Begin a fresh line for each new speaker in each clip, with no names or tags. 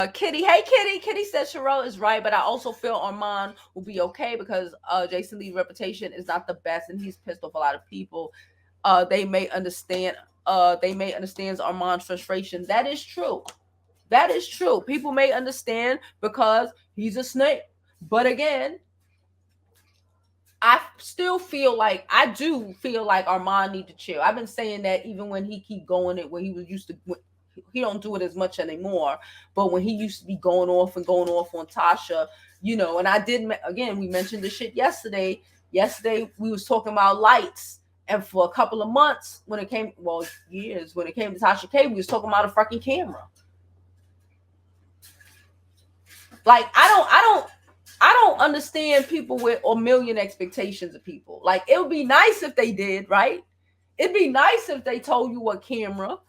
Kitty, hey Kitty. Kitty said Sherelle is right, but I also feel Armon will be okay because Jason Lee's reputation is not the best, and he's pissed off a lot of people. They may understand. They may understand Armand's frustration. That is true. That is true. People may understand because he's a snake. But again, I still feel like Armand need to chill. I've been saying that even when he keep going it when he was used to. He don't do it as much anymore, but when he used to be going off on Tasha, and I did again. We mentioned this shit yesterday. Yesterday we was talking about lights, and for a couple of months when it came, years when it came to Tasha K, we was talking about a fucking camera. Like I don't understand people with a million expectations of people. Like it would be nice if they did, right? It'd be nice if they told you what camera.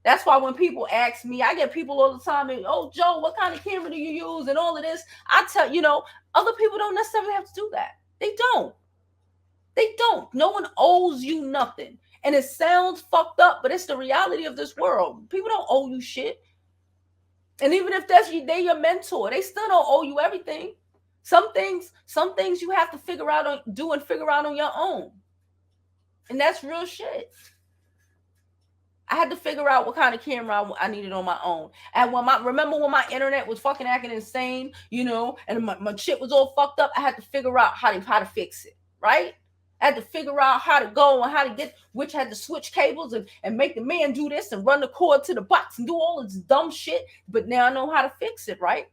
That's why when people ask me, I get people all the time, and, oh, Joe, what kind of camera do you use? And all of this. I tell other people don't necessarily have to do that. They don't. They don't. No one owes you nothing. And it sounds fucked up, but it's the reality of this world. People don't owe you shit. And even if they're your mentor, they still don't owe you everything. Some things you have to figure out on your own. And that's real shit. I had to figure out what kind of camera I needed on my own. And remember when my internet was fucking acting insane, and my shit was all fucked up, I had to figure out how to fix it, right? I had to figure out how to go and how to get, which had to switch cables and make the man do this and run the cord to the box and do all this dumb shit. But now I know how to fix it, right?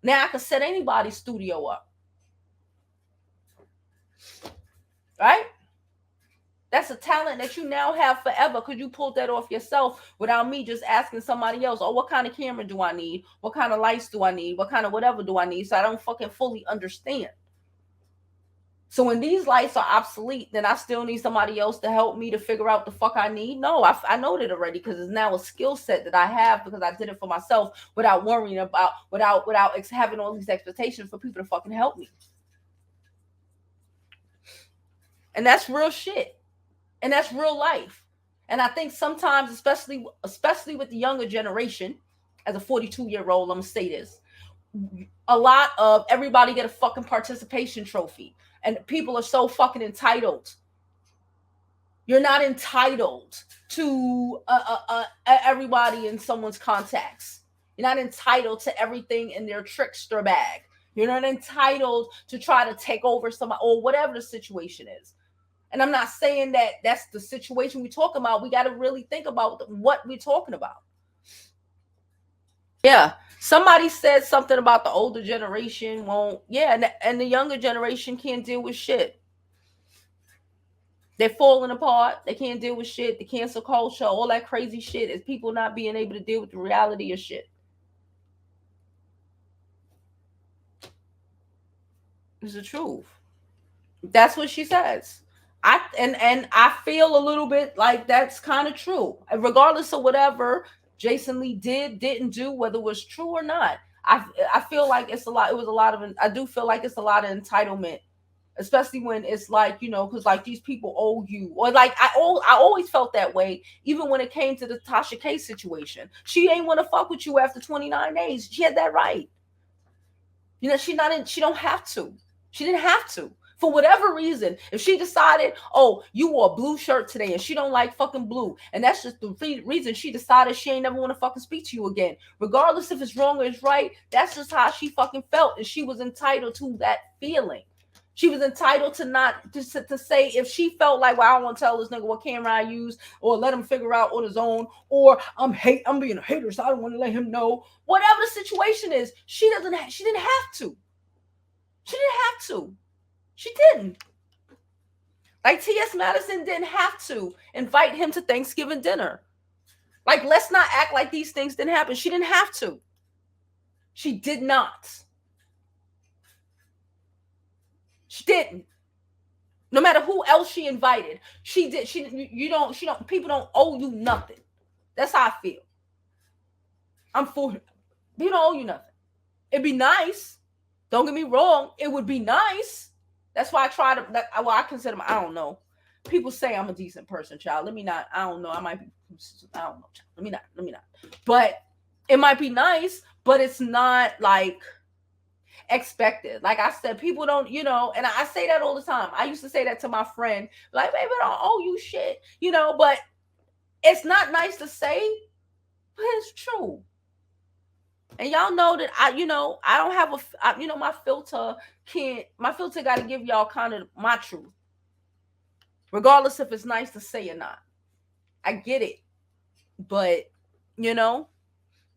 Now I can set anybody's studio up. Right? That's a talent that you now have forever because you pulled that off yourself without me just asking somebody else, oh, what kind of camera do I need? What kind of lights do I need? What kind of whatever do I need? So I don't fucking fully understand. So when these lights are obsolete, then I still need somebody else to help me to figure out the fuck I need? No, I know that already because it's now a skill set that I have because I did it for myself without worrying about, without having all these expectations for people to fucking help me. And that's real shit. And that's real life. And I think sometimes, especially with the younger generation, as a 42-year-old, I'm going to say this. A lot of everybody get a fucking participation trophy. And people are so fucking entitled. You're not entitled to everybody in someone's contacts. You're not entitled to everything in their trickster bag. You're not entitled to try to take over somebody or whatever the situation is. And I'm not saying that that's the situation we talk about. We got to really think about what we're talking about. Yeah. Somebody said something about the older generation won't. Yeah. And the younger generation can't deal with shit. They're falling apart. They can't deal with shit. The cancel culture, all that crazy shit is people not being able to deal with the reality of shit. It's the truth. That's what she says. I feel a little bit like that's kind of true. Regardless of whatever Jason Lee didn't do, whether it was true or not. I feel like it's a lot. It was a lot of. I do feel like it's a lot of entitlement, especially when it's like because like these people owe you, or like I always felt that way. Even when it came to the Tasha K situation, she ain't want to fuck with you after 29 days. She had that right. She don't have to. She didn't have to. For whatever reason, if she decided, oh, you wore a blue shirt today and she don't like fucking blue, and that's just the reason she decided she ain't never want to fucking speak to you again, regardless if it's wrong or it's right, that's just how she fucking felt, and she was entitled to that feeling. She was entitled to say if she felt like, well, I don't want to tell this nigga what camera I use, or let him figure out on his own, or I'm being a hater, so I don't want to let him know. Whatever the situation is, she didn't have to. She didn't have to. She didn't. Like T.S. Madison didn't have to invite him to Thanksgiving dinner. Like, let's not act like these things didn't happen. She didn't have to. She did not. She didn't. No matter who else she invited, she did. People don't owe you nothing. That's how I feel. I'm for it. People don't owe you nothing. It'd be nice. Don't get me wrong. It would be nice. That's why I consider I don't know. People say I'm a decent person, child. Let me not. I don't know. I might be. I don't know. Child. Let me not. But It might be nice, but it's not like expected. Like I said, people don't, and I say that all the time. I used to say that to my friend, like, baby, I don't owe you shit, but it's not nice to say, but it's true. And y'all know that I don't have my filter got to give y'all kind of my truth, regardless if it's nice to say or not. I get it, but you know,